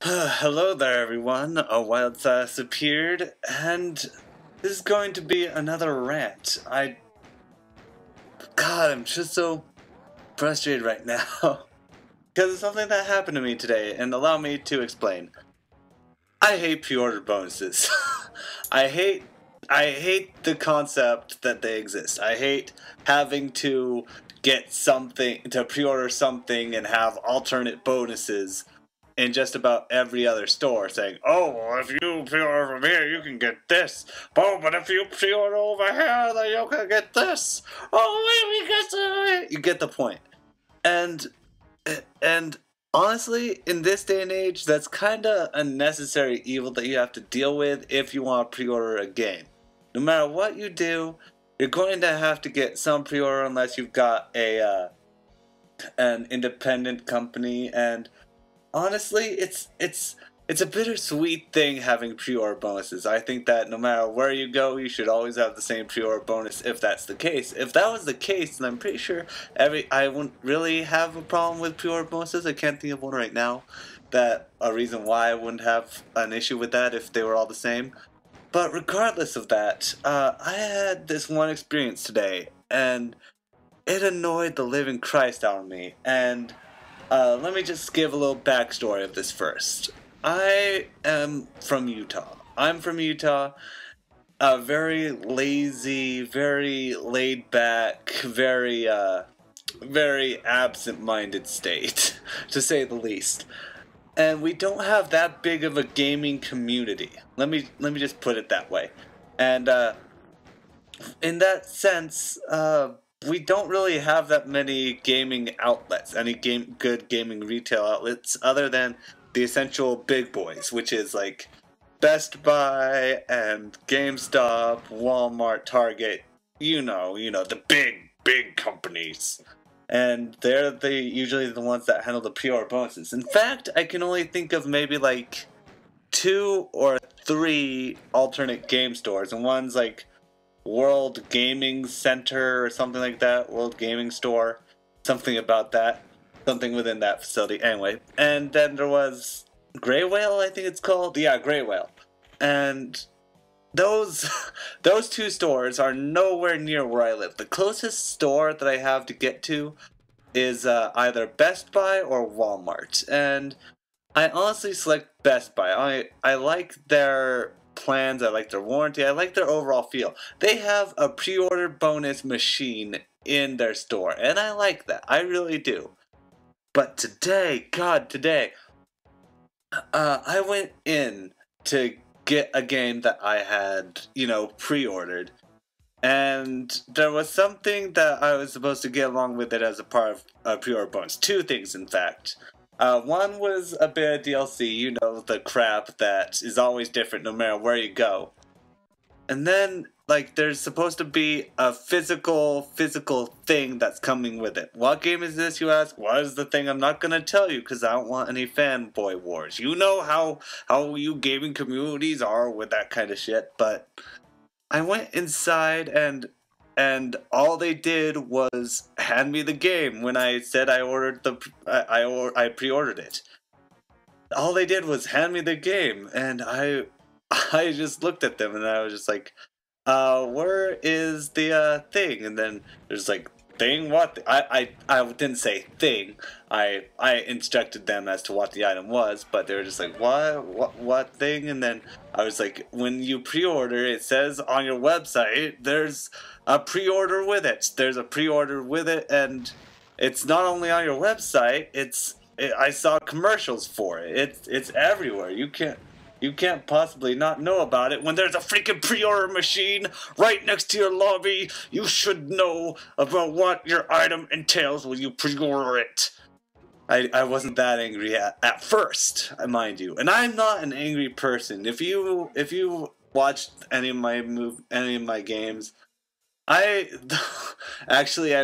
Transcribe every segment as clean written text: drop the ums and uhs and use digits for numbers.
Hello there, everyone. A wild sass appeared, and this is going to be another rant. God, I'm just so frustrated right now. Because it's something that happened to me today, and allow me to explain. I hate pre-order bonuses. I hate the concept that they exist. I hate having to get something, to pre-order something and have alternate bonuses in just about every other store saying, oh, well, if you pre-order from here, you can get this. Oh, but if you pre-order over here, then you can get this. Oh, you get the point. And honestly, in this day and age, that's kind of a necessary evil that you have to deal with if you want to pre-order a game. No matter what you do, you're going to have to get some pre-order unless you've got an independent company. And honestly, it's a bittersweet thing having pre-order bonuses. I think that no matter where you go, you should always have the same pre-order bonus if that's the case. If that was the case, then I'm pretty sure I wouldn't really have a problem with pre-order bonuses. I can't think of one right now. That a reason why I wouldn't have an issue with that if they were all the same. But regardless of that, I had this one experience today, and it annoyed the living Christ out of me. And let me just give a little backstory of this first. I am from Utah. I'm from Utah, a very lazy, very laid back, very absent-minded state, to say the least. And we don't have that big of a gaming community. Let me just put it that way. And in that sense, we don't really have that many gaming outlets, any good gaming retail outlets, other than the essential big boys, which is like Best Buy and GameStop, Walmart, Target, you know, the big companies. And they're usually the ones that handle the pre-order bonuses. In fact, I can only think of maybe like 2 or 3 alternate game stores, and one's like World Gaming Center or something like that, World Gaming Store, something about that, something within that facility, anyway. And then there was Grey Whale, I think it's called, yeah, Grey Whale. And those 2 stores are nowhere near where I live. The closest store that I have to get to is either Best Buy or Walmart, and I honestly select Best Buy. I like their plans, I like their warranty, I like their overall feel. They have a pre-order bonus machine in their store, and I like that. I really do. But today, I went in to get a game that I had, pre-ordered. And there was something that I was supposed to get along with it as a part of a pre-order bonus. 2 things, in fact. One was a bit of DLC, the crap that is always different no matter where you go. And then, like, there's supposed to be a physical thing that's coming with it. What game is this, you ask? What is the thing? I'm not gonna tell you because I don't want any fanboy wars. You know how you gaming communities are with that kind of shit, but I went inside and all they did was hand me the game when I said I pre-ordered it. All they did was hand me the game, and I just looked at them and I was just like, where is the thing? And then there's like, thing? What? I didn't say thing. I instructed them as to what the item was, but they were just like, what thing? And then I was like, when you pre-order, it says on your website, there's a pre-order with it. There's a pre-order with it, and it's not only on your website, I saw commercials for it. It's everywhere. You can't possibly not know about it when there's a freaking pre-order machine right next to your lobby. You should know about what your item entails when you pre-order it. I wasn't that angry at first, mind you, and I'm not an angry person. If you watched any of my games, I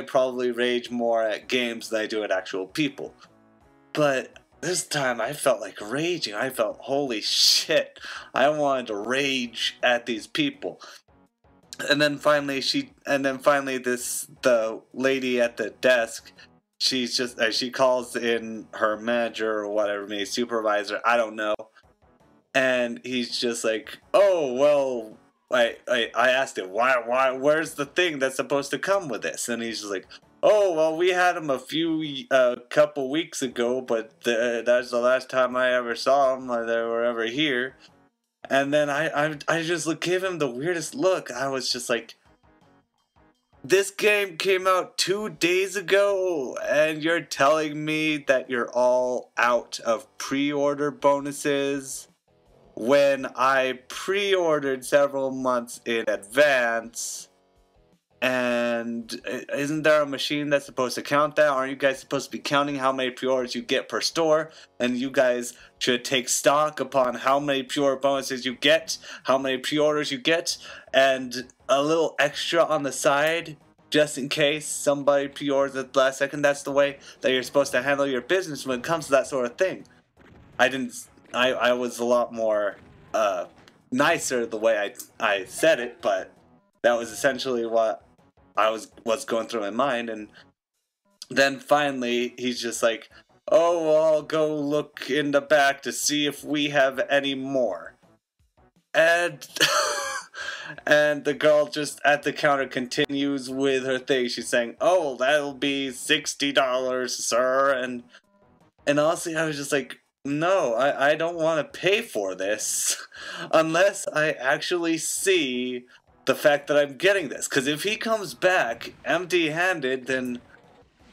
probably rage more at games than I do at actual people, but this time I felt like raging. I felt, holy shit, I wanted to rage at these people. And then finally the lady at the desk she's just she calls in her manager or whatever, maybe supervisor, I don't know, and he's just like, oh well, I asked him where's the thing that's supposed to come with this, and he's just like, oh well, we had him a couple weeks ago, but that's the last time I ever saw them, or they were ever here. And then I just gave him the weirdest look. I was just like, this game came out 2 days ago, and you're telling me that you're all out of pre-order bonuses when I pre-ordered several months in advance. And isn't there a machine that's supposed to count that? Aren't you guys supposed to be counting how many pre-orders you get per store? And you guys should take stock upon how many pre-order bonuses you get, how many pre-orders you get, and a little extra on the side, just in case somebody pre-orders at the last second. That's the way that you're supposed to handle your business when it comes to that sort of thing. I was a lot more nicer the way I said it, but that was essentially what was going through my mind. And then finally he's just like, oh well, I'll go look in the back to see if we have any more. And and the girl just at the counter continues with her thing. She's saying, oh, that'll be $60, sir. And honestly, I was just like, no, I don't want to pay for this unless I actually see the fact that I'm getting this. Because if he comes back empty-handed, then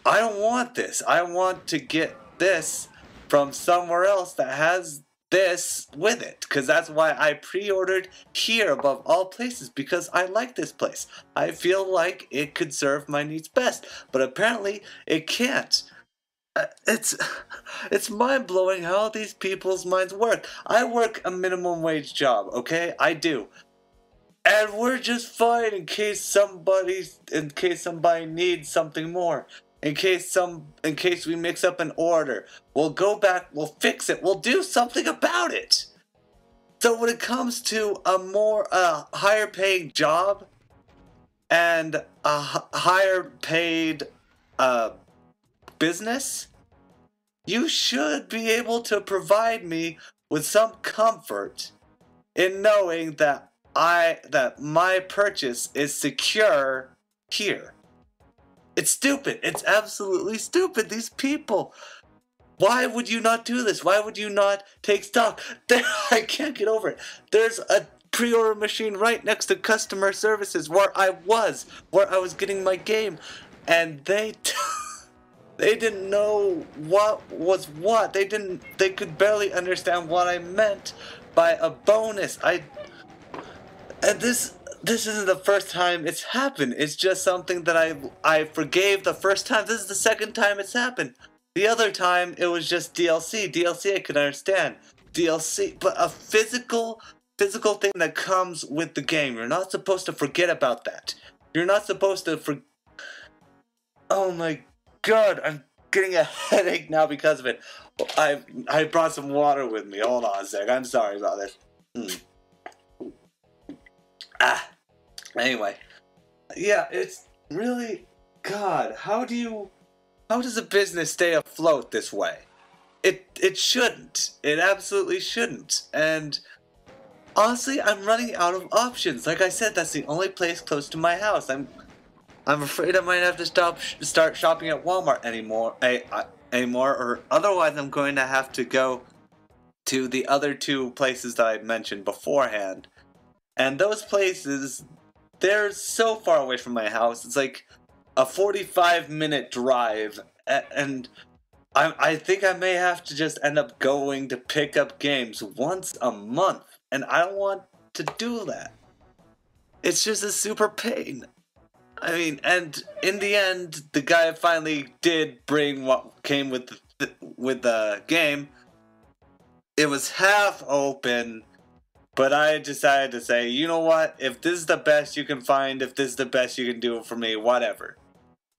I don't want this. I want to get this from somewhere else that has this with it. Because that's why I pre-ordered here above all places, because I like this place. I feel like it could serve my needs best. But apparently it can't. It's mind-blowing how these people's minds work. I work a minimum wage job, okay? I do. And we're just fine in case somebody needs something more. In case we mix up an order. We'll go back, we'll fix it, we'll do something about it. So when it comes to a higher paying job and a higher paid business, you should be able to provide me with some comfort in knowing that my purchase is secure here. It's stupid. It's absolutely stupid. These people. Why would you not do this? Why would you not take stock? I can't get over it. There's a pre-order machine right next to customer services where I was getting my game, and they didn't know what was what. They could barely understand what I meant by a bonus. And this isn't the first time it's happened. It's just something that I forgave the first time. This is the second time it's happened. The other time it was just DLC. DLC I could understand. DLC, but a physical thing that comes with the game. You're not supposed to forget about that. You're not supposed to Oh my God, I'm getting a headache now because of it. I brought some water with me. Hold on a sec. I'm sorry about this. Anyway. Yeah, it's really, God, how does a business stay afloat this way? It shouldn't. It absolutely shouldn't. And honestly, I'm running out of options. Like I said, that's the only place close to my house. I'm afraid I might have to start shopping at Walmart anymore, or otherwise I'm going to have to go to the other two places that I mentioned beforehand. And those places, they're so far away from my house. It's like a 45-minute drive, and I think I may have to just end up going to pick up games once a month, and I don't want to do that. It's just a super pain. I mean, and in the end, the guy finally did bring what came with the game. It was half open, but I decided to say, you know what? If this is the best you can find, if this is the best you can do for me, whatever.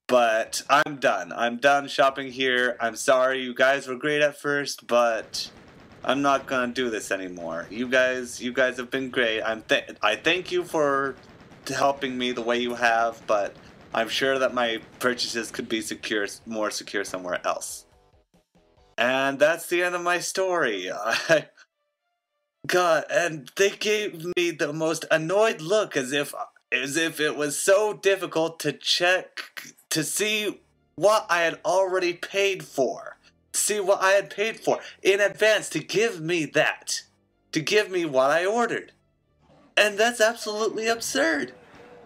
But I'm done. I'm done shopping here. I'm sorry, you guys were great at first, but I'm not gonna do this anymore. You guys have been great. I thank you for helping me the way you have, but I'm sure that my purchases could be more secure somewhere else. And that's the end of my story. God, and they gave me the most annoyed look as if it was so difficult to check to see what I had already paid for. See what I had paid for in advance to give me that. To give me what I ordered. And that's absolutely absurd.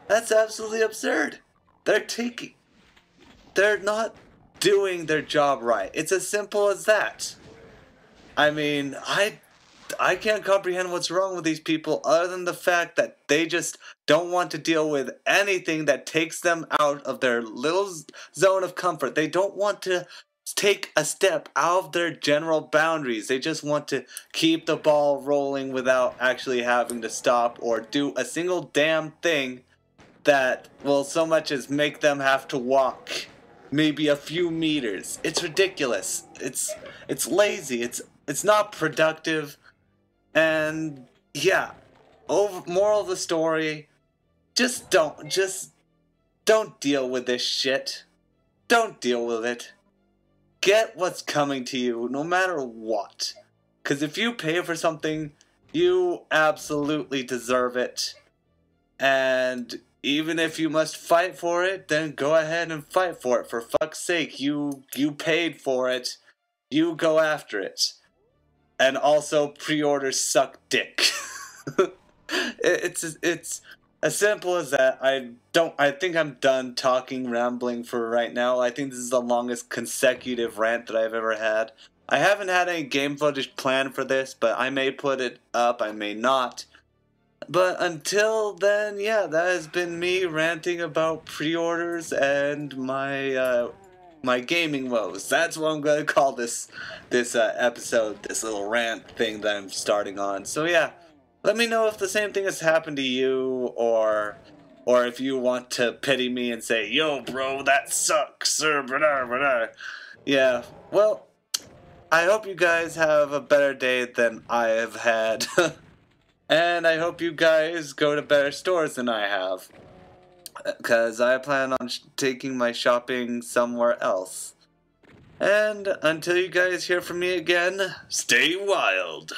That's absolutely absurd. They're not doing their job right. It's as simple as that. I mean, I can't comprehend what's wrong with these people other than the fact that they just don't want to deal with anything that takes them out of their little zone of comfort. They don't want to take a step out of their general boundaries. They just want to keep the ball rolling without actually having to stop or do a single damn thing that will so much as make them have to walk maybe a few meters. It's ridiculous. It's lazy. It's not productive. And yeah, moral of the story, just don't deal with this shit. Don't deal with it. Get what's coming to you no matter what. 'Cause if you pay for something, you absolutely deserve it. And even if you must fight for it, then go ahead and fight for it. For fuck's sake, you paid for it. You go after it. And also, pre-orders suck dick. It's as simple as that. I think I'm done talking, rambling for right now. I think this is the longest consecutive rant that I've ever had. I haven't had any game footage planned for this, but I may put it up, I may not. But until then, yeah, that has been me ranting about pre-orders and my gaming woes. That's what I'm going to call this episode, this little rant thing that I'm starting on. So yeah, let me know if the same thing has happened to you, or if you want to pity me and say, yo bro, that sucks, or blah, blah, blah. Yeah, well, I hope you guys have a better day than I have had. And I hope you guys go to better stores than I have. Because I plan on taking my shopping somewhere else. And until you guys hear from me again, stay wild.